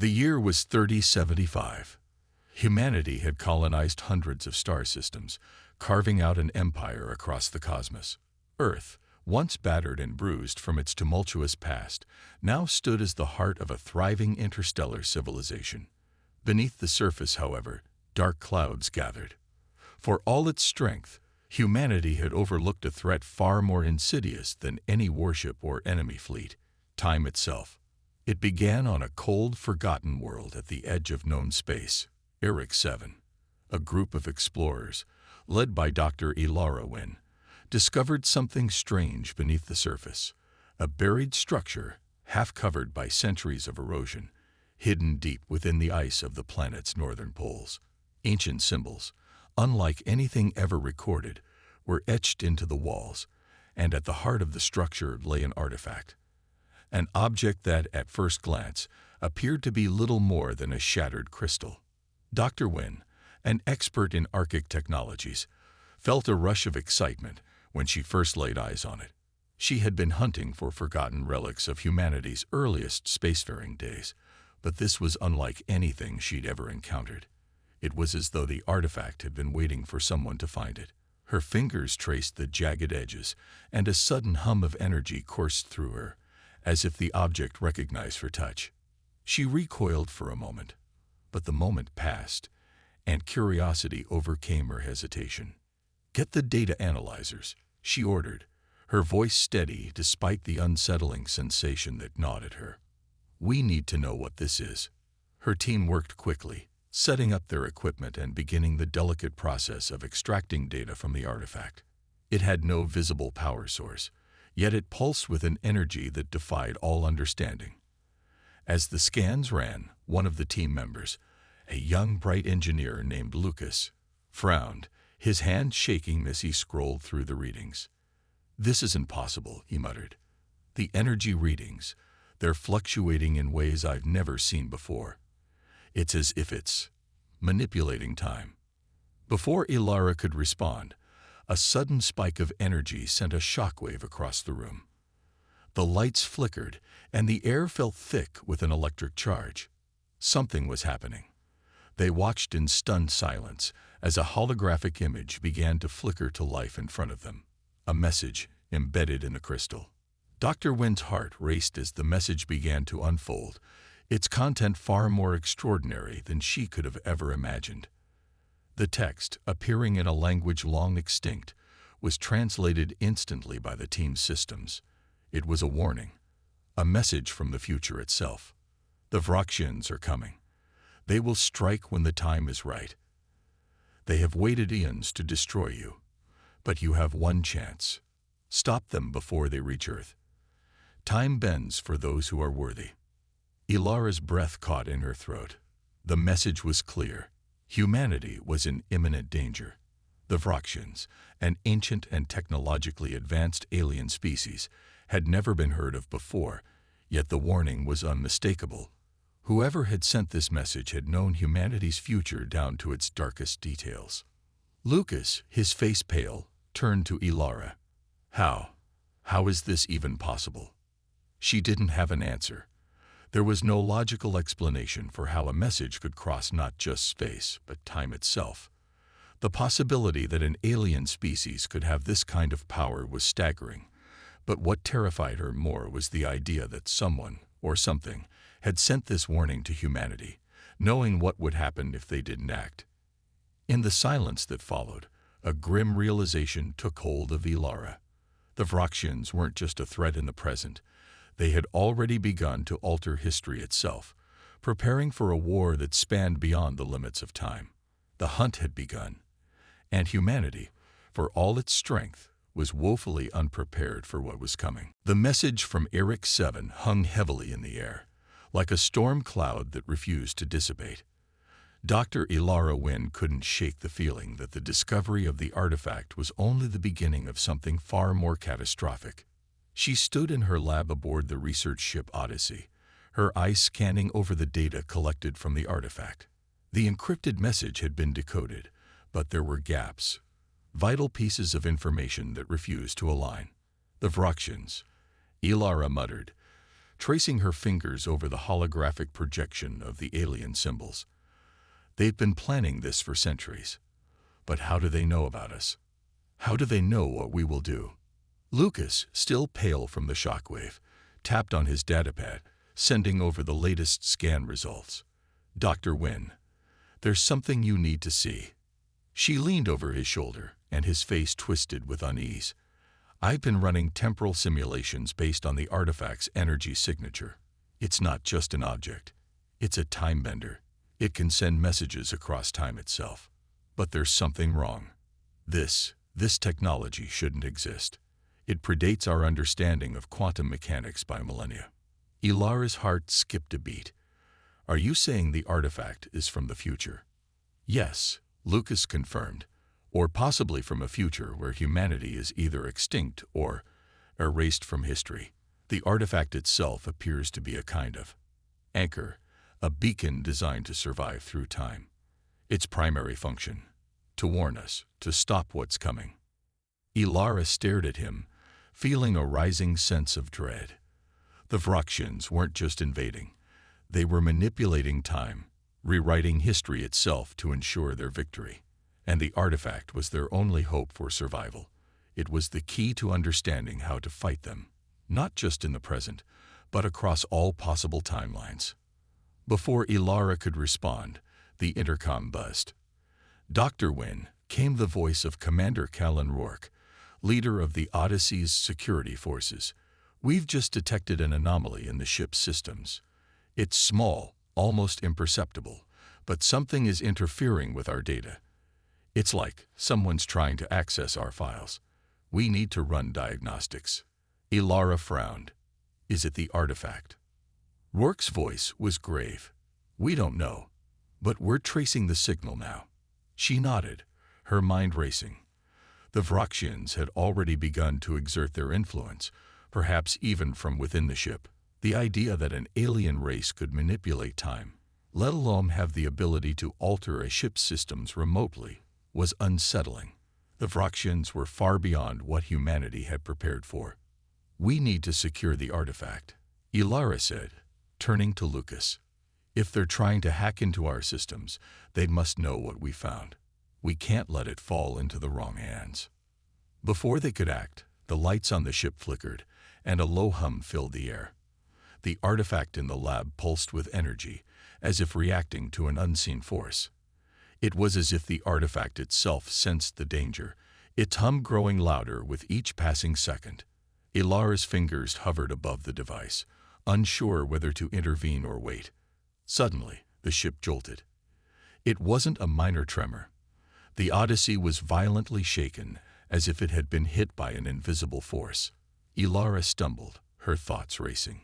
The year was 3075. Humanity had colonized hundreds of star systems, carving out an empire across the cosmos. Earth, once battered and bruised from its tumultuous past, now stood as the heart of a thriving interstellar civilization. Beneath the surface, however, dark clouds gathered. For all its strength, humanity had overlooked a threat far more insidious than any warship or enemy fleet: time itself. It began on a cold, forgotten world at the edge of known space, HFY. A group of explorers, led by Dr. Ilara Wynn, discovered something strange beneath the surface, a buried structure half covered by centuries of erosion, hidden deep within the ice of the planet's northern poles. Ancient symbols, unlike anything ever recorded, were etched into the walls, and at the heart of the structure lay an artifact. An object that, at first glance, appeared to be little more than a shattered crystal. Dr. Wynn, an expert in Arctic technologies, felt a rush of excitement when she first laid eyes on it. She had been hunting for forgotten relics of humanity's earliest spacefaring days, but this was unlike anything she'd ever encountered. It was as though the artifact had been waiting for someone to find it. Her fingers traced the jagged edges, and a sudden hum of energy coursed through her, as if the object recognized her touch. She recoiled for a moment, but the moment passed, and curiosity overcame her hesitation. "Get the data analyzers," she ordered, her voice steady despite the unsettling sensation that gnawed at her. "We need to know what this is." Her team worked quickly, setting up their equipment and beginning the delicate process of extracting data from the artifact. It had no visible power source, yet it pulsed with an energy that defied all understanding. As the scans ran, one of the team members, a young, bright engineer named Lucas, frowned, his hand shaking as he scrolled through the readings. "This isn't possible," he muttered. "The energy readings, they're fluctuating in ways I've never seen before. It's as if it's manipulating time." Before Ilara could respond, a sudden spike of energy sent a shockwave across the room. The lights flickered, and the air felt thick with an electric charge. Something was happening. They watched in stunned silence as a holographic image began to flicker to life in front of them, a message embedded in the crystal. Dr. Wynn's heart raced as the message began to unfold, its content far more extraordinary than she could have ever imagined. The text, appearing in a language long extinct, was translated instantly by the team's systems. It was a warning, a message from the future itself. "The Vroxians are coming. They will strike when the time is right. They have waited eons to destroy you, but you have one chance. Stop them before they reach Earth. Time bends for those who are worthy." Ilara's breath caught in her throat. The message was clear. Humanity was in imminent danger. The Vroxians, an ancient and technologically advanced alien species, had never been heard of before, yet the warning was unmistakable. Whoever had sent this message had known humanity's future down to its darkest details. Lucas, his face pale, turned to Ilara. How is this even possible?" She didn't have an answer. There was no logical explanation for how a message could cross not just space, but time itself. The possibility that an alien species could have this kind of power was staggering, but what terrified her more was the idea that someone, or something, had sent this warning to humanity, knowing what would happen if they didn't act. In the silence that followed, a grim realization took hold of Ilara. The Vroxians weren't just a threat in the present. They had already begun to alter history itself, preparing for a war that spanned beyond the limits of time. The hunt had begun, and humanity, for all its strength, was woefully unprepared for what was coming. The message from HFY hung heavily in the air, like a storm cloud that refused to dissipate. Dr. Ilara Wynn couldn't shake the feeling that the discovery of the artifact was only the beginning of something far more catastrophic. She stood in her lab aboard the research ship Odyssey, her eyes scanning over the data collected from the artifact. The encrypted message had been decoded, but there were gaps, vital pieces of information that refused to align. "The Vroxians," Ilara muttered, tracing her fingers over the holographic projection of the alien symbols. They've been planning this for centuries. But how do they know about us? How do they know what we will do? Lucas, still pale from the shockwave, tapped on his datapad, sending over the latest scan results. Dr. Wynne, there's something you need to see. She leaned over his shoulder, and his face twisted with unease. I've been running temporal simulations based on the artifact's energy signature. It's not just an object. It's a time bender. It can send messages across time itself. But there's something wrong. This technology shouldn't exist. It predates our understanding of quantum mechanics by millennia. Ilara's heart skipped a beat. Are you saying the artifact is from the future? Yes, Lucas confirmed. Or possibly from a future where humanity is either extinct or erased from history. The artifact itself appears to be a kind of anchor, a beacon designed to survive through time. Its primary function, to warn us, to stop what's coming. Ilara stared at him, feeling a rising sense of dread. The Vroxians weren't just invading. They were manipulating time, rewriting history itself to ensure their victory. And the artifact was their only hope for survival. It was the key to understanding how to fight them, not just in the present, but across all possible timelines. Before Ilara could respond, the intercom buzzed. Dr. Wynne, came the voice of Commander Callan Rourke, leader of the Odyssey's security forces. We've just detected an anomaly in the ship's systems. It's small, almost imperceptible, but something is interfering with our data. It's like someone's trying to access our files. We need to run diagnostics. Ilara frowned. Is it the artifact? Rourke's voice was grave. We don't know, but we're tracing the signal now. She nodded, her mind racing. The Vroxians had already begun to exert their influence, perhaps even from within the ship. The idea that an alien race could manipulate time, let alone have the ability to alter a ship's systems remotely, was unsettling. The Vroxians were far beyond what humanity had prepared for. We need to secure the artifact, Ilara said, turning to Lucas. If they're trying to hack into our systems, they must know what we found. We can't let it fall into the wrong hands. Before they could act, the lights on the ship flickered, and a low hum filled the air. The artifact in the lab pulsed with energy, as if reacting to an unseen force. It was as if the artifact itself sensed the danger, its hum growing louder with each passing second. Ilara's fingers hovered above the device, unsure whether to intervene or wait. Suddenly, the ship jolted. It wasn't a minor tremor. The Odyssey was violently shaken, as if it had been hit by an invisible force. Ilara stumbled, her thoughts racing.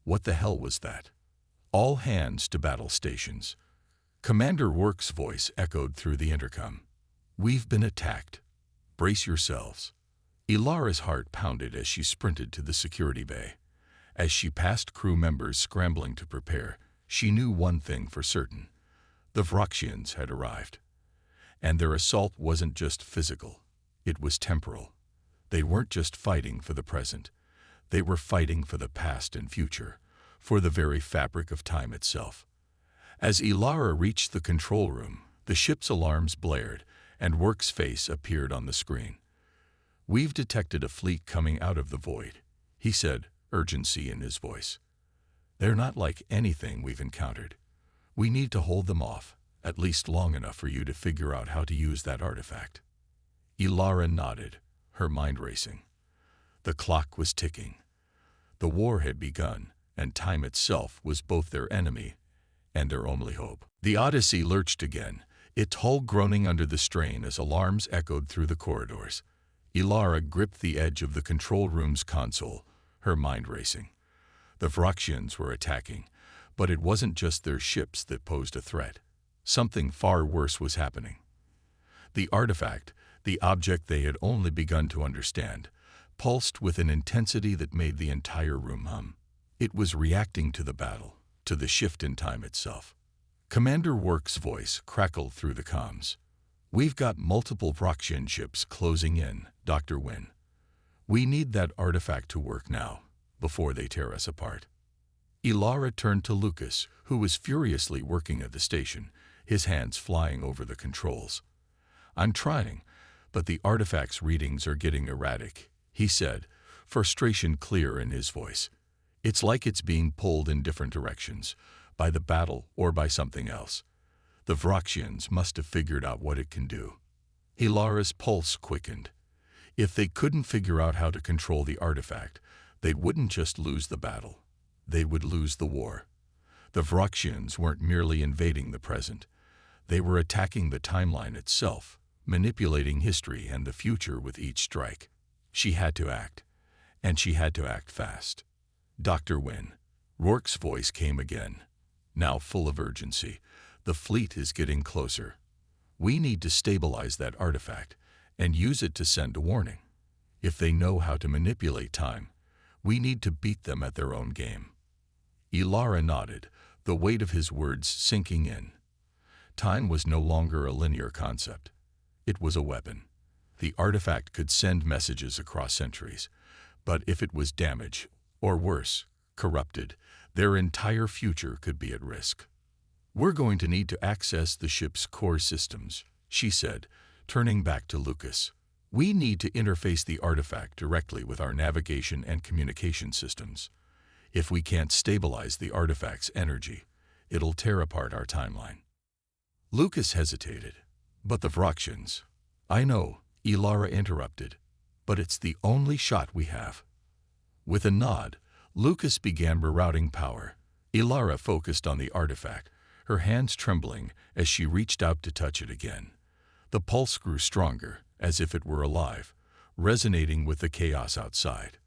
What the hell was that? All hands to battle stations. Commander Rourke's voice echoed through the intercom. We've been attacked. Brace yourselves. Ilara's heart pounded as she sprinted to the security bay. As she passed crew members scrambling to prepare, she knew one thing for certain. The Vroxians had arrived. And their assault wasn't just physical. It was temporal. They weren't just fighting for the present. They were fighting for the past and future, for the very fabric of time itself. As Ilara reached the control room, the ship's alarms blared, and Rourke's face appeared on the screen. We've detected a fleet coming out of the void, he said, urgency in his voice. They're not like anything we've encountered. We need to hold them off, at least long enough for you to figure out how to use that artifact. Ilara nodded, her mind racing. The clock was ticking. The war had begun, and time itself was both their enemy and their only hope. The Odyssey lurched again, its hull groaning under the strain as alarms echoed through the corridors. Ilara gripped the edge of the control room's console, her mind racing. The Vroxians were attacking, but it wasn't just their ships that posed a threat. Something far worse was happening. The artifact, the object they had only begun to understand, pulsed with an intensity that made the entire room hum. It was reacting to the battle, to the shift in time itself. Commander Rourke's voice crackled through the comms. We've got multiple Vroxian ships closing in, Dr. Wynne. We need that artifact to work now, before they tear us apart. Ilara turned to Lucas, who was furiously working at the station, his hands flying over the controls. "I'm trying, but the artifact's readings are getting erratic," he said, frustration clear in his voice. "It's like it's being pulled in different directions, by the battle or by something else. The Vroxians must have figured out what it can do." Ilara's pulse quickened. If they couldn't figure out how to control the artifact, they wouldn't just lose the battle. They would lose the war. The Vroxians weren't merely invading the present. They were attacking the timeline itself, manipulating history and the future with each strike. She had to act, and she had to act fast. "Dr. Wynne," Rourke's voice came again, now full of urgency. "The fleet is getting closer. We need to stabilize that artifact and use it to send a warning. If they know how to manipulate time, we need to beat them at their own game." Ilara nodded, the weight of his words sinking in. Time was no longer a linear concept. It was a weapon. The artifact could send messages across centuries, but if it was damaged, or worse, corrupted, their entire future could be at risk. "We're going to need to access the ship's core systems," she said, turning back to Lucas. "We need to interface the artifact directly with our navigation and communication systems. If we can't stabilize the artifact's energy, it'll tear apart our timeline." Lucas hesitated. "But the Vroxians—" "I know," Ilara interrupted, "but it's the only shot we have." With a nod, Lucas began rerouting power. Ilara focused on the artifact, her hands trembling as she reached out to touch it again. The pulse grew stronger, as if it were alive, resonating with the chaos outside.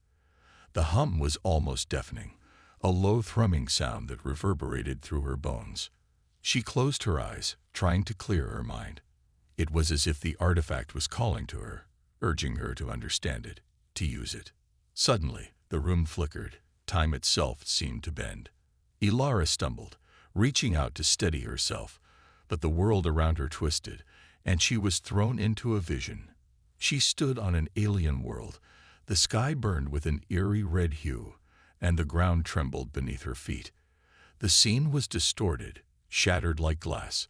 The hum was almost deafening, a low thrumming sound that reverberated through her bones. She closed her eyes, trying to clear her mind. It was as if the artifact was calling to her, urging her to understand it, to use it. Suddenly, the room flickered. Time itself seemed to bend. Ilara stumbled, reaching out to steady herself, but the world around her twisted, and she was thrown into a vision. She stood on an alien world. The sky burned with an eerie red hue, and the ground trembled beneath her feet. The scene was distorted, shattered like glass.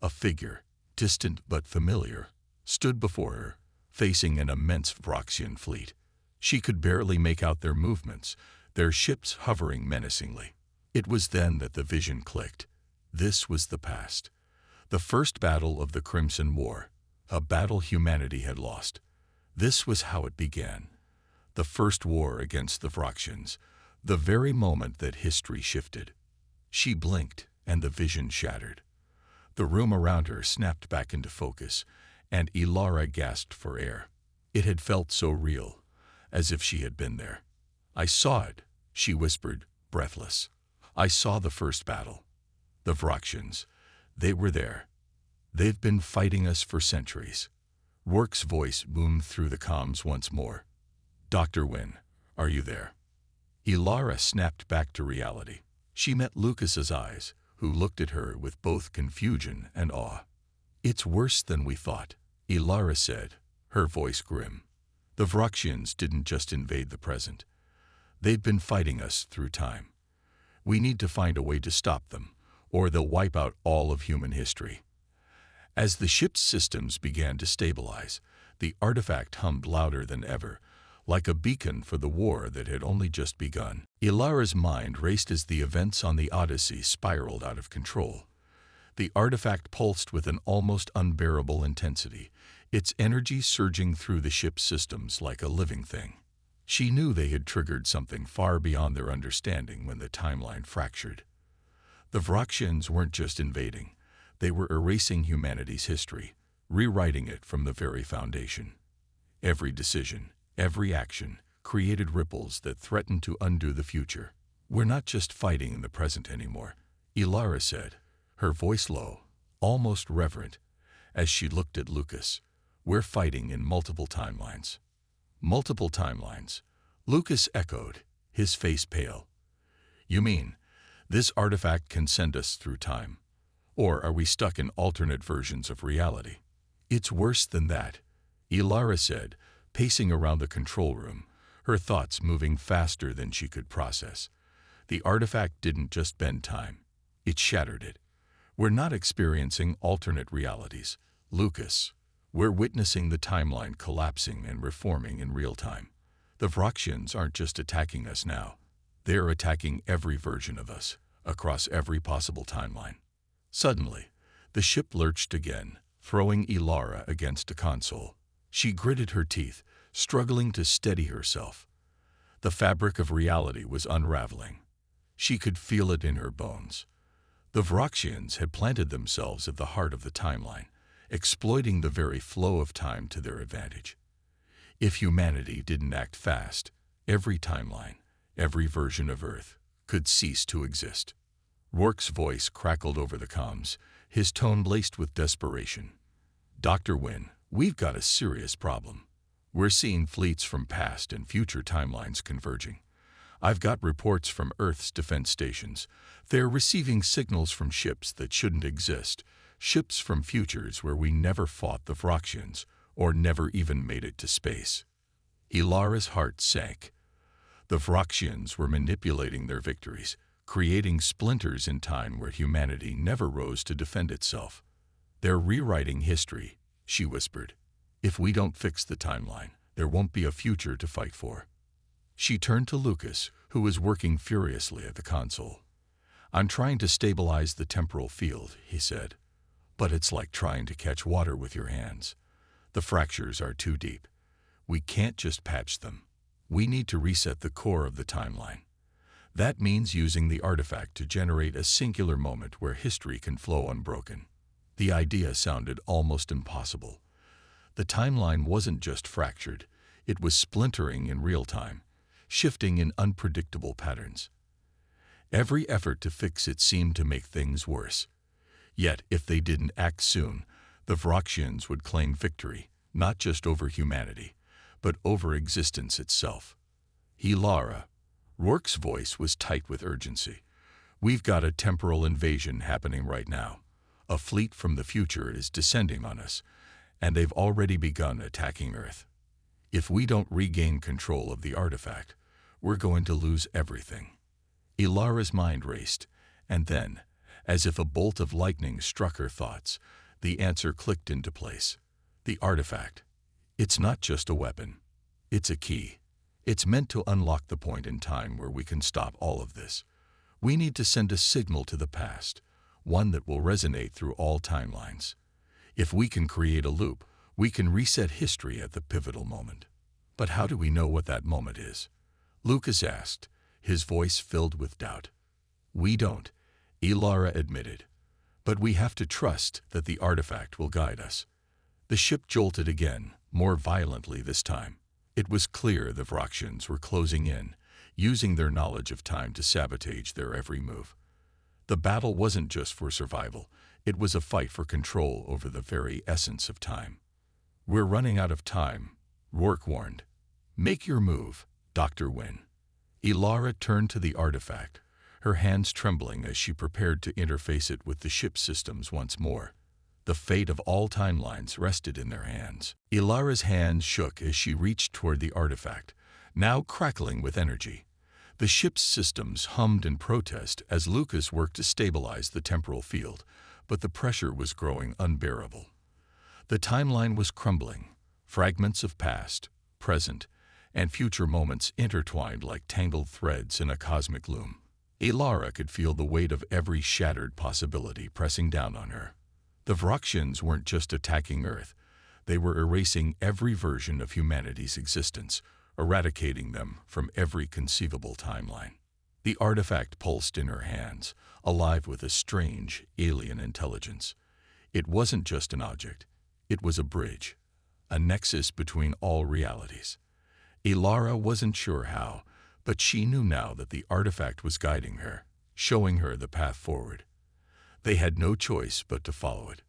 A figure, distant but familiar, stood before her, facing an immense Vroxian fleet. She could barely make out their movements, their ships hovering menacingly. It was then that the vision clicked. This was the past. The first battle of the Crimson War, a battle humanity had lost. This was how it began. The first war against the Vroxians, the very moment that history shifted. She blinked, and the vision shattered. The room around her snapped back into focus, and Ilara gasped for air. It had felt so real, as if she had been there. "I saw it," she whispered, breathless. "I saw the first battle. The Vroxians. They were there. They've been fighting us for centuries." Rourke's voice boomed through the comms once more. "Dr. Wynne, are you there?" Ilara snapped back to reality. She met Lucas's eyes, who looked at her with both confusion and awe. "It's worse than we thought," Ilara said, her voice grim. "The Vroxians didn't just invade the present. They've been fighting us through time. We need to find a way to stop them, or they'll wipe out all of human history." As the ship's systems began to stabilize, the artifact hummed louder than ever, like a beacon for the war that had only just begun. Ilara's mind raced as the events on the Odyssey spiraled out of control. The artifact pulsed with an almost unbearable intensity, its energy surging through the ship's systems like a living thing. She knew they had triggered something far beyond their understanding when the timeline fractured. The Vroxians weren't just invading. They were erasing humanity's history, rewriting it from the very foundation. Every decision, every action, created ripples that threatened to undo the future. "We're not just fighting in the present anymore," Ilara said, her voice low, almost reverent, as she looked at Lucas. "We're fighting in multiple timelines." "Multiple timelines," Lucas echoed, his face pale. "You mean, this artifact can send us through time? Or are we stuck in alternate versions of reality?" "It's worse than that," Ilara said, pacing around the control room, her thoughts moving faster than she could process. The artifact didn't just bend time, it shattered it. We're not experiencing alternate realities, Lucas. We're witnessing the timeline collapsing and reforming in real time. The Vroxians aren't just attacking us now. They're attacking every version of us, across every possible timeline. Suddenly, the ship lurched again, throwing Ilara against a console. She gritted her teeth, struggling to steady herself. The fabric of reality was unraveling. She could feel it in her bones. The Vroxians had planted themselves at the heart of the timeline, exploiting the very flow of time to their advantage. If humanity didn't act fast, every timeline, every version of Earth, could cease to exist. Rourke's voice crackled over the comms, his tone laced with desperation. Dr. Wynne, we've got a serious problem. We're seeing fleets from past and future timelines converging. I've got reports from Earth's defense stations. They're receiving signals from ships that shouldn't exist, ships from futures where we never fought the Vroxians, or never even made it to space. Ilara's heart sank. The Vroxians were manipulating their victories, creating splinters in time where humanity never rose to defend itself. They're rewriting history, she whispered. If we don't fix the timeline, there won't be a future to fight for. She turned to Lucas, who was working furiously at the console. I'm trying to stabilize the temporal field, he said. But it's like trying to catch water with your hands. The fractures are too deep. We can't just patch them. We need to reset the core of the timeline. That means using the artifact to generate a singular moment where history can flow unbroken. The idea sounded almost impossible. The timeline wasn't just fractured, it was splintering in real time, shifting in unpredictable patterns. Every effort to fix it seemed to make things worse. Yet, if they didn't act soon, the Vroxians would claim victory, not just over humanity, but over existence itself. Ilara. Rourke's voice was tight with urgency. We've got a temporal invasion happening right now. A fleet from the future is descending on us, and they've already begun attacking Earth. If we don't regain control of the artifact, we're going to lose everything. Ilara's mind raced, and then, as if a bolt of lightning struck her thoughts, the answer clicked into place. The artifact. It's not just a weapon. It's a key. It's meant to unlock the point in time where we can stop all of this. We need to send a signal to the past, one that will resonate through all timelines. If we can create a loop, we can reset history at the pivotal moment. But how do we know what that moment is? Lucas asked, his voice filled with doubt. We don't, Ilara admitted. But we have to trust that the artifact will guide us. The ship jolted again, more violently this time. It was clear the Vroxians were closing in, using their knowledge of time to sabotage their every move. The battle wasn't just for survival, it was a fight for control over the very essence of time. We're running out of time, Rourke warned. Make your move, Dr. Wynne. Ilara turned to the artifact, her hands trembling as she prepared to interface it with the ship's systems once more. The fate of all timelines rested in their hands. Ilara's hands shook as she reached toward the artifact, now crackling with energy. The ship's systems hummed in protest as Lucas worked to stabilize the temporal field, but the pressure was growing unbearable. The timeline was crumbling, fragments of past, present, and future moments intertwined like tangled threads in a cosmic loom. Ilara could feel the weight of every shattered possibility pressing down on her. The Vroxians weren't just attacking Earth, they were erasing every version of humanity's existence, eradicating them from every conceivable timeline. The artifact pulsed in her hands, alive with a strange, alien intelligence. It wasn't just an object, it was a bridge, a nexus between all realities. Ilara wasn't sure how, but she knew now that the artifact was guiding her, showing her the path forward. They had no choice but to follow it.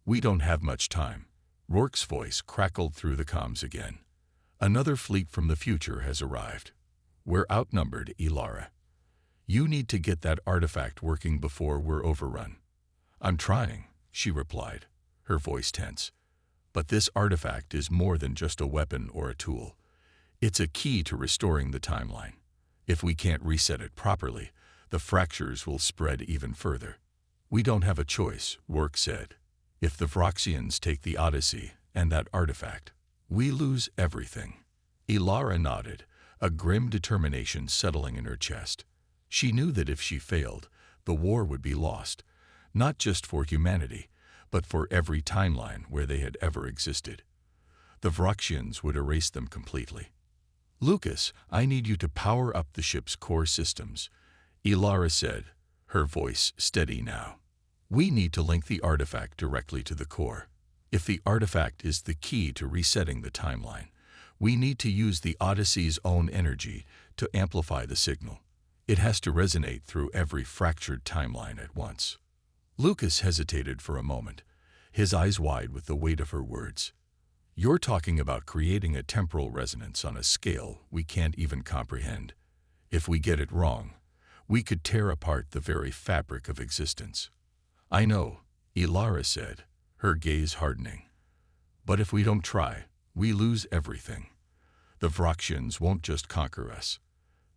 We don't have much time. Rourke's voice crackled through the comms again. Another fleet from the future has arrived. We're outnumbered, Ilara. You need to get that artifact working before we're overrun. I'm trying, she replied, her voice tense. But this artifact is more than just a weapon or a tool. It's a key to restoring the timeline. If we can't reset it properly, the fractures will spread even further. We don't have a choice, Orcs said. If the Vroxians take the Odyssey and that artifact, we lose everything. Ilara nodded, a grim determination settling in her chest. She knew that if she failed, the war would be lost, not just for humanity, but for every timeline where they had ever existed. The Vroxians would erase them completely. Lucas, I need you to power up the ship's core systems, Ilara said, her voice steady now. We need to link the artifact directly to the core. If the artifact is the key to resetting the timeline, we need to use the Odyssey's own energy to amplify the signal. It has to resonate through every fractured timeline at once. Lucas hesitated for a moment, his eyes wide with the weight of her words. You're talking about creating a temporal resonance on a scale we can't even comprehend. If we get it wrong, we could tear apart the very fabric of existence. I know, Ilara said, her gaze hardening. But if we don't try, we lose everything. The Vroxians won't just conquer us.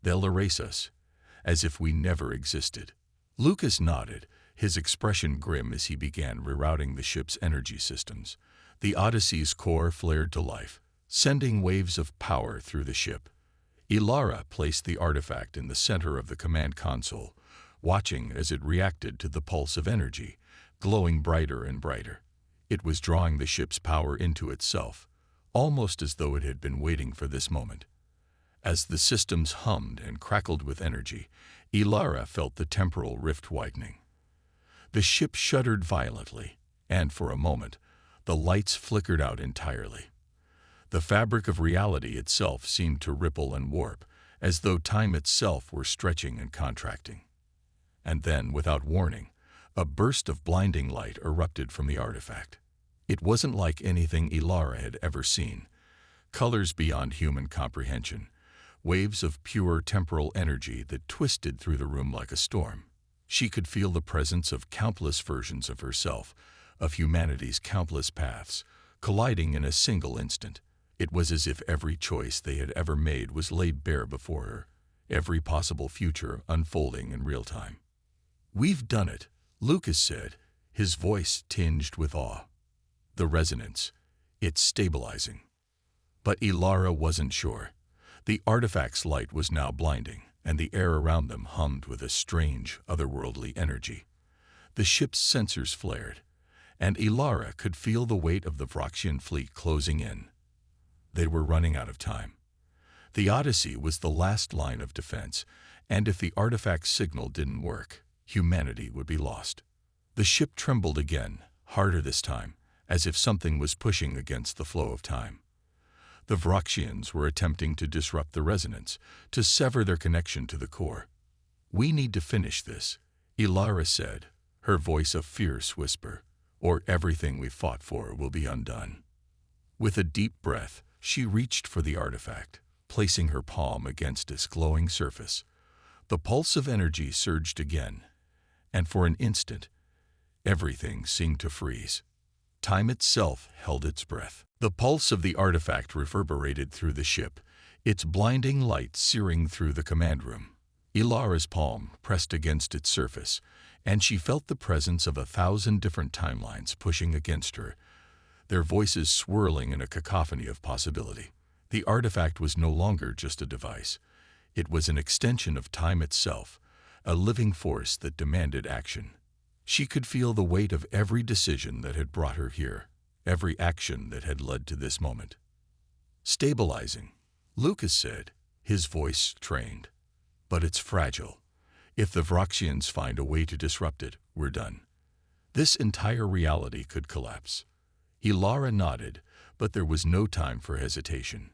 They'll erase us, as if we never existed. Lucas nodded, his expression grim as he began rerouting the ship's energy systems. The Odyssey's core flared to life, sending waves of power through the ship. Ilara placed the artifact in the center of the command console, watching as it reacted to the pulse of energy, glowing brighter and brighter. It was drawing the ship's power into itself, almost as though it had been waiting for this moment. As the systems hummed and crackled with energy, Ilara felt the temporal rift widening. The ship shuddered violently, and for a moment, the lights flickered out entirely. The fabric of reality itself seemed to ripple and warp, as though time itself were stretching and contracting. And then, without warning, a burst of blinding light erupted from the artifact. It wasn't like anything Ilara had ever seen. Colors beyond human comprehension, waves of pure temporal energy that twisted through the room like a storm. She could feel the presence of countless versions of herself, of humanity's countless paths, colliding in a single instant. It was as if every choice they had ever made was laid bare before her, every possible future unfolding in real time. We've done it, Lucas said, his voice tinged with awe. The resonance, it's stabilizing. But Ilara wasn't sure. The artifact's light was now blinding, and the air around them hummed with a strange, otherworldly energy. The ship's sensors flared, and Ilara could feel the weight of the Vroxian fleet closing in. They were running out of time. The Odyssey was the last line of defense, and if the artifact's signal didn't work, humanity would be lost. The ship trembled again, harder this time, as if something was pushing against the flow of time. The Vroxians were attempting to disrupt the resonance, to sever their connection to the core. We need to finish this, Ilara said, her voice a fierce whisper, or everything we fought for will be undone. With a deep breath, she reached for the artifact, placing her palm against its glowing surface. The pulse of energy surged again, and for an instant, everything seemed to freeze. Time itself held its breath. The pulse of the artifact reverberated through the ship, its blinding light searing through the command room. Ilara's palm pressed against its surface, and she felt the presence of 1,000 different timelines pushing against her, their voices swirling in a cacophony of possibility. The artifact was no longer just a device. It was an extension of time itself, a living force that demanded action. She could feel the weight of every decision that had brought her here, every action that had led to this moment. Stabilizing, Lucas said, his voice trained. But it's fragile. If the Vroxians find a way to disrupt it, we're done. This entire reality could collapse. Ilara nodded, but there was no time for hesitation.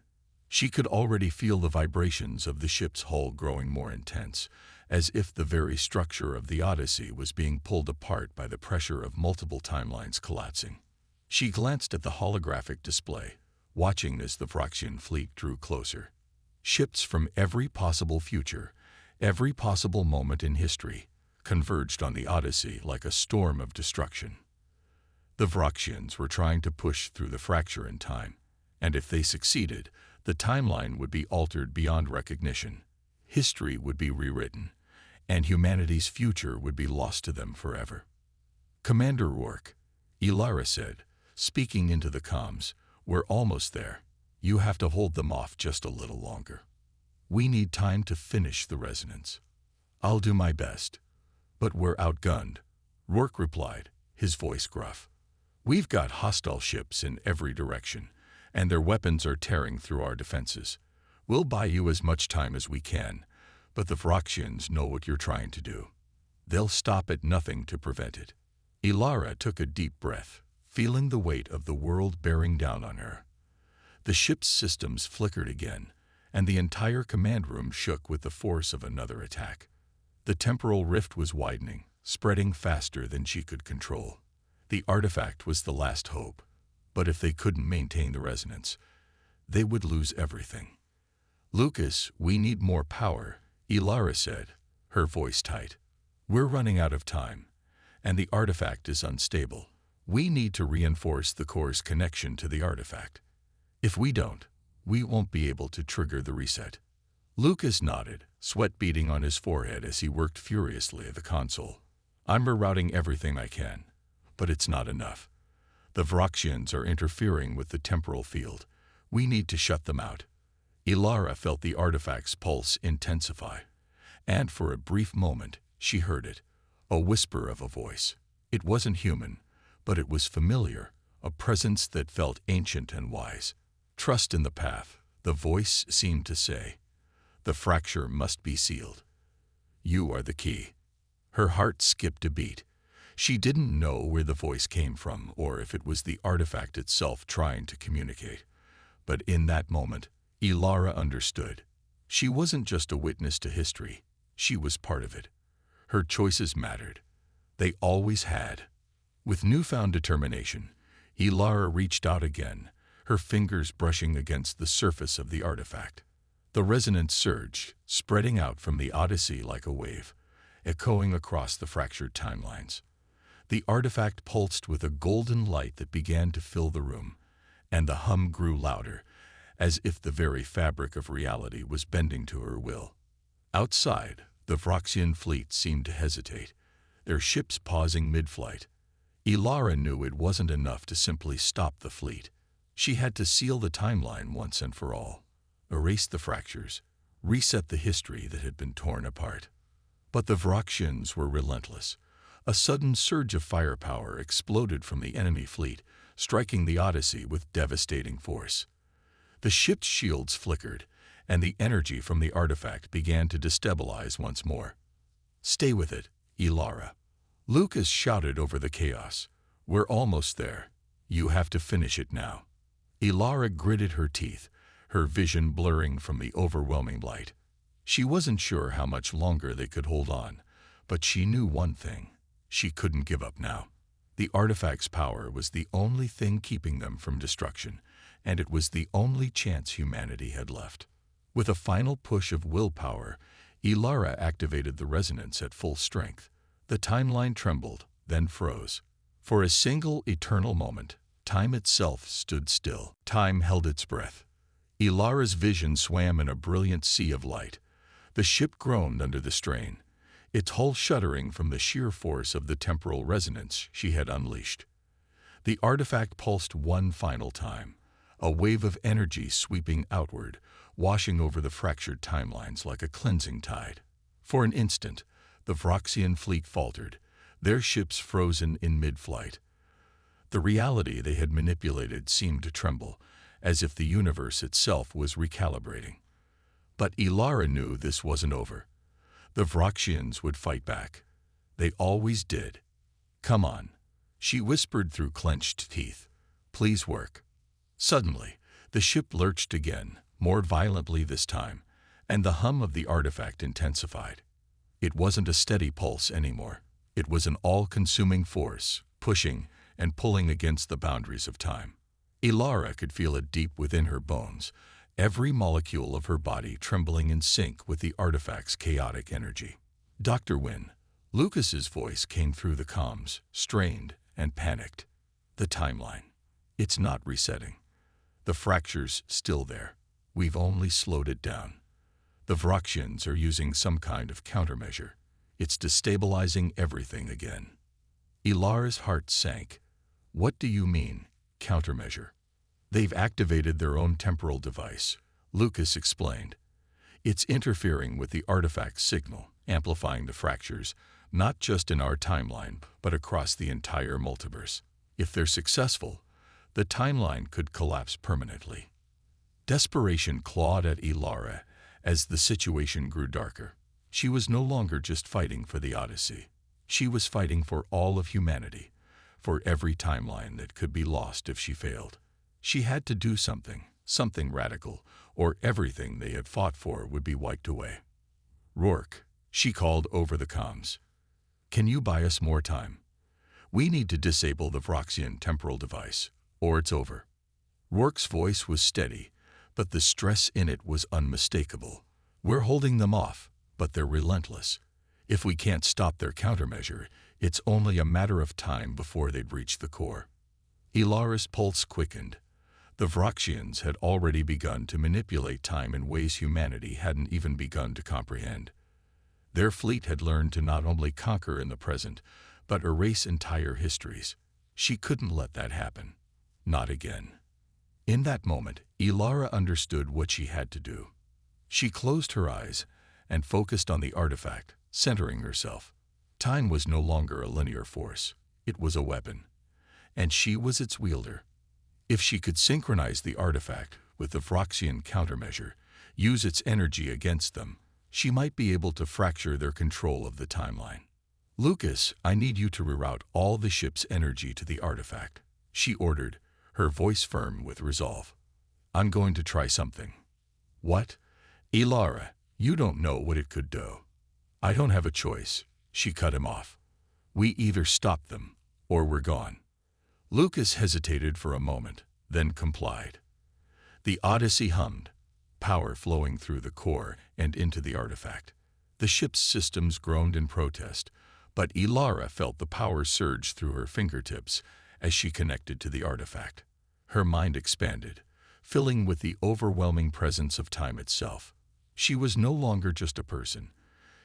She could already feel the vibrations of the ship's hull growing more intense, as if the very structure of the Odyssey was being pulled apart by the pressure of multiple timelines collapsing. She glanced at the holographic display, watching as the Vroxian fleet drew closer. Ships from every possible future, every possible moment in history, converged on the Odyssey like a storm of destruction. The Vroxians were trying to push through the fracture in time, and if they succeeded, the timeline would be altered beyond recognition. History would be rewritten, and humanity's future would be lost to them forever. "Commander Rourke," Ilara said, speaking into the comms, "we're almost there. You have to hold them off just a little longer. We need time to finish the resonance." "I'll do my best, but we're outgunned," Rourke replied, his voice gruff. "We've got hostile ships in every direction, and their weapons are tearing through our defenses. We'll buy you as much time as we can, but the Vroxians know what you're trying to do. They'll stop at nothing to prevent it." Ilara took a deep breath, feeling the weight of the world bearing down on her. The ship's systems flickered again, and the entire command room shook with the force of another attack. The temporal rift was widening, spreading faster than she could control. The artifact was the last hope, but if they couldn't maintain the resonance, they would lose everything. "Lucas, we need more power," Ilara said, her voice tight. "We're running out of time, and the artifact is unstable. We need to reinforce the core's connection to the artifact. If we don't, we won't be able to trigger the reset." Lucas nodded, sweat beading on his forehead as he worked furiously at the console. "I'm rerouting everything I can, but it's not enough. The Vroxians are interfering with the temporal field. We need to shut them out." Ilara felt the artifact's pulse intensify, and for a brief moment she heard it, a whisper of a voice. It wasn't human, but it was familiar, a presence that felt ancient and wise. "Trust in the path," the voice seemed to say. "The fracture must be sealed. You are the key." Her heart skipped a beat. She didn't know where the voice came from or if it was the artifact itself trying to communicate. But in that moment, Ilara understood. She wasn't just a witness to history. She was part of it. Her choices mattered. They always had. With newfound determination, Ilara reached out again, her fingers brushing against the surface of the artifact. The resonance surged, spreading out from the Odyssey like a wave, echoing across the fractured timelines. The artifact pulsed with a golden light that began to fill the room, and the hum grew louder, as if the very fabric of reality was bending to her will. Outside, the Vroxian fleet seemed to hesitate, their ships pausing mid-flight. Ilara knew it wasn't enough to simply stop the fleet. She had to seal the timeline once and for all, erase the fractures, reset the history that had been torn apart. But the Vroxians were relentless. A sudden surge of firepower exploded from the enemy fleet, striking the Odyssey with devastating force. The ship's shields flickered, and the energy from the artifact began to destabilize once more. "Stay with it, Ilara." Lucas shouted over the chaos. "We're almost there. You have to finish it now." Ilara gritted her teeth, her vision blurring from the overwhelming light. She wasn't sure how much longer they could hold on, but she knew one thing. She couldn't give up now. The artifact's power was the only thing keeping them from destruction, and it was the only chance humanity had left. With a final push of willpower, Ilara activated the resonance at full strength. The timeline trembled, then froze. For a single eternal moment, time itself stood still. Time held its breath. Ilara's vision swam in a brilliant sea of light. The ship groaned under the strain, its hull shuddering from the sheer force of the temporal resonance she had unleashed. The artifact pulsed one final time, a wave of energy sweeping outward, washing over the fractured timelines like a cleansing tide. For an instant, the Vroxian fleet faltered, their ships frozen in mid-flight. The reality they had manipulated seemed to tremble, as if the universe itself was recalibrating. But Ilara knew this wasn't over. The Vroxians would fight back. They always did. "Come on," she whispered through clenched teeth. "Please work." Suddenly, the ship lurched again, more violently this time, and the hum of the artifact intensified. It wasn't a steady pulse anymore. It was an all-consuming force, pushing and pulling against the boundaries of time. Ilara could feel it deep within her bones, every molecule of her body trembling in sync with the artifact's chaotic energy. "Dr. Wynne," Lucas's voice came through the comms, strained and panicked. "The timeline. It's not resetting. The fracture's still there. We've only slowed it down. The Vroxians are using some kind of countermeasure. It's destabilizing everything again. Ilara's heart sank. What do you mean, countermeasure? They've activated their own temporal device, Lucas explained. It's interfering with the artifact's signal, amplifying the fractures, not just in our timeline, but across the entire multiverse. If they're successful, the timeline could collapse permanently. Desperation clawed at Ilara as the situation grew darker. She was no longer just fighting for the Odyssey. She was fighting for all of humanity, for every timeline that could be lost if she failed. She had to do something radical, or everything they had fought for would be wiped away. Rourke, she called over the comms. Can you buy us more time? We need to disable the Vroxian temporal device, or it's over. Rourke's voice was steady, but the stress in it was unmistakable. We're holding them off, but they're relentless. If we can't stop their countermeasure, it's only a matter of time before they'd reach the core. Ilara's pulse quickened. The Vroxians had already begun to manipulate time in ways humanity hadn't even begun to comprehend. Their fleet had learned to not only conquer in the present, but erase entire histories. She couldn't let that happen. Not again. In that moment, Ilara understood what she had to do. She closed her eyes and focused on the artifact, centering herself. Time was no longer a linear force. It was a weapon, and she was its wielder. If she could synchronize the artifact with the Vroxian countermeasure, use its energy against them, she might be able to fracture their control of the timeline. Lucas, I need you to reroute all the ship's energy to the artifact, she ordered, her voice firm with resolve. I'm going to try something. What? Ilara, you don't know what it could do. I don't have a choice, she cut him off. We either stop them, or we're gone. Lucas hesitated for a moment, then complied. The Odyssey hummed, power flowing through the core and into the artifact. The ship's systems groaned in protest, but Ilara felt the power surge through her fingertips as she connected to the artifact. Her mind expanded, filling with the overwhelming presence of time itself. She was no longer just a person.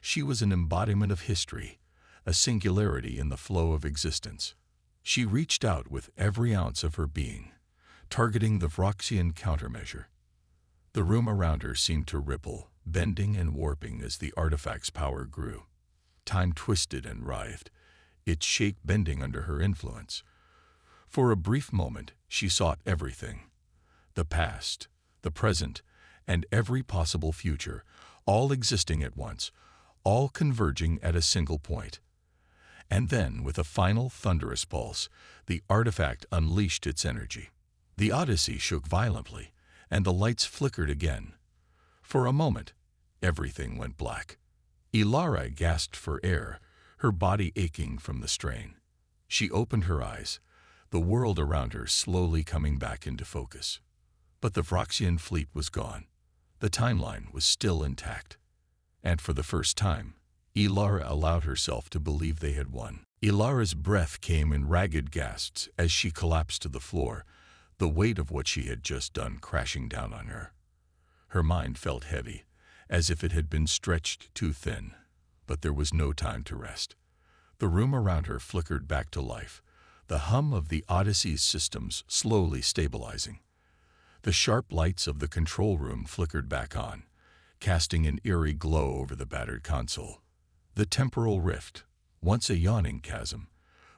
She was an embodiment of history, a singularity in the flow of existence. She reached out with every ounce of her being, targeting the Vroxian countermeasure. The room around her seemed to ripple, bending and warping as the artifact's power grew. Time twisted and writhed, its shape bending under her influence. For a brief moment, she sought everything. The past, the present, and every possible future, all existing at once, all converging at a single point. And then, with a final thunderous pulse, the artifact unleashed its energy. The Odyssey shook violently, and the lights flickered again. For a moment, everything went black. Ilara gasped for air, her body aching from the strain. She opened her eyes, the world around her slowly coming back into focus. But the Vroxian fleet was gone. The timeline was still intact. And for the first time, Ilara allowed herself to believe they had won. Ilara's breath came in ragged gasps as she collapsed to the floor, the weight of what she had just done crashing down on her. Her mind felt heavy, as if it had been stretched too thin, but there was no time to rest. The room around her flickered back to life, the hum of the Odyssey's systems slowly stabilizing. The sharp lights of the control room flickered back on, casting an eerie glow over the battered console. The temporal rift, once a yawning chasm,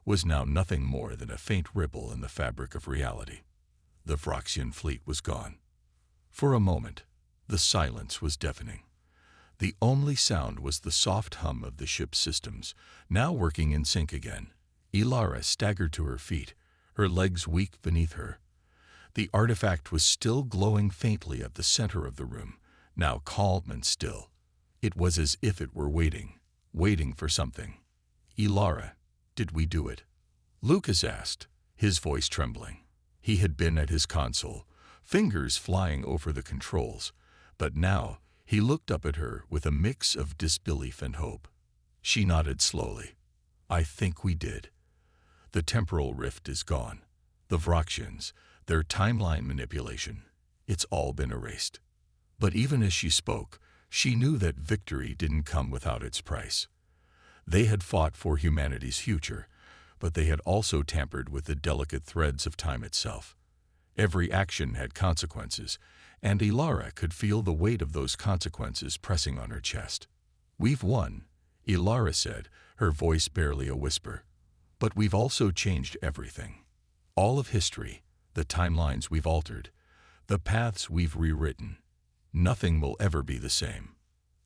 was now nothing more than a faint ripple in the fabric of reality. The Vroxian fleet was gone. For a moment, the silence was deafening. The only sound was the soft hum of the ship's systems, now working in sync again. Ilara staggered to her feet, her legs weak beneath her. The artifact was still glowing faintly at the center of the room, now calm and still. It was as if it were waiting for something. Ilara, did we do it? Lucas asked, his voice trembling. He had been at his console, fingers flying over the controls, but now he looked up at her with a mix of disbelief and hope. She nodded slowly. I think we did. The temporal rift is gone. The Vroxians, their timeline manipulation, it's all been erased. But even as she spoke, she knew that victory didn't come without its price. They had fought for humanity's future, but they had also tampered with the delicate threads of time itself. Every action had consequences, and Ilara could feel the weight of those consequences pressing on her chest. "We've won," Ilara said, her voice barely a whisper. "But we've also changed everything. All of history, the timelines we've altered, the paths we've rewritten. Nothing will ever be the same."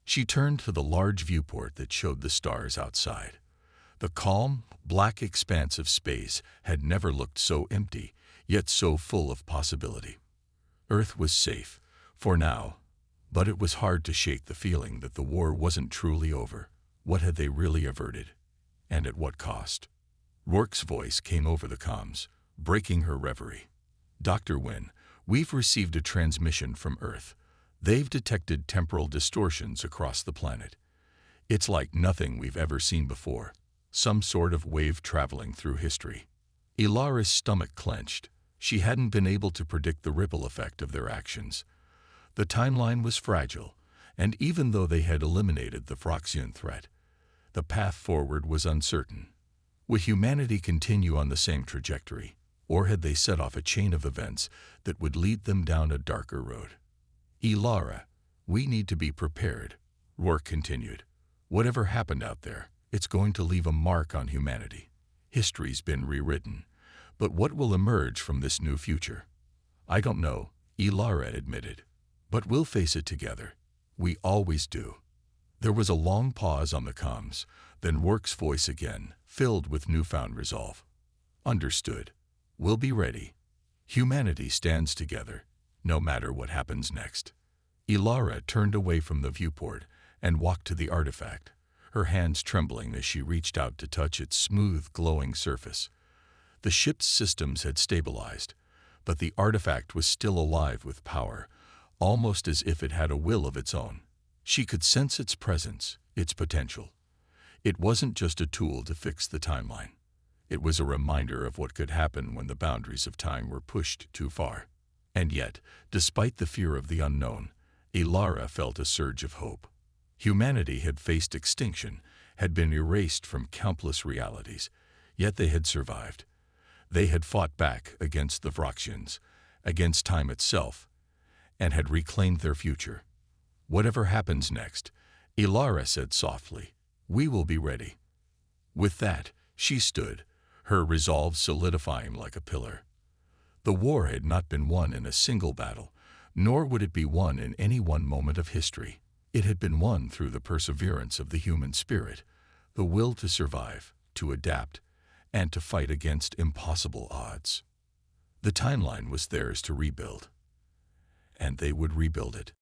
She turned to the large viewport that showed the stars outside. The calm, black expanse of space had never looked so empty, yet so full of possibility. Earth was safe, for now, but it was hard to shake the feeling that the war wasn't truly over. What had they really averted? And at what cost? Rourke's voice came over the comms, breaking her reverie. "Dr. Wynne, we've received a transmission from Earth. They've detected temporal distortions across the planet. It's like nothing we've ever seen before, some sort of wave traveling through history." Ilara's stomach clenched. She hadn't been able to predict the ripple effect of their actions. The timeline was fragile, and even though they had eliminated the Phroxian threat, the path forward was uncertain. Would humanity continue on the same trajectory, or had they set off a chain of events that would lead them down a darker road? "Ilara, we need to be prepared," Rourke continued. "Whatever happened out there, it's going to leave a mark on humanity. History's been rewritten, but what will emerge from this new future? I don't know," Ilara admitted. "But we'll face it together. We always do." There was a long pause on the comms, then Rourke's voice again, filled with newfound resolve. "Understood. We'll be ready. Humanity stands together, no matter what happens next." Ilara turned away from the viewport and walked to the artifact, her hands trembling as she reached out to touch its smooth, glowing surface. The ship's systems had stabilized, but the artifact was still alive with power, almost as if it had a will of its own. She could sense its presence, its potential. It wasn't just a tool to fix the timeline. It was a reminder of what could happen when the boundaries of time were pushed too far. And yet, despite the fear of the unknown, Ilara felt a surge of hope. Humanity had faced extinction, had been erased from countless realities, yet they had survived. They had fought back against the Phroxians, against time itself, and had reclaimed their future. "Whatever happens next," Ilara said softly, "we will be ready." With that, she stood, her resolve solidifying like a pillar. The war had not been won in a single battle, nor would it be won in any one moment of history. It had been won through the perseverance of the human spirit, the will to survive, to adapt, and to fight against impossible odds. The timeline was theirs to rebuild, and they would rebuild it.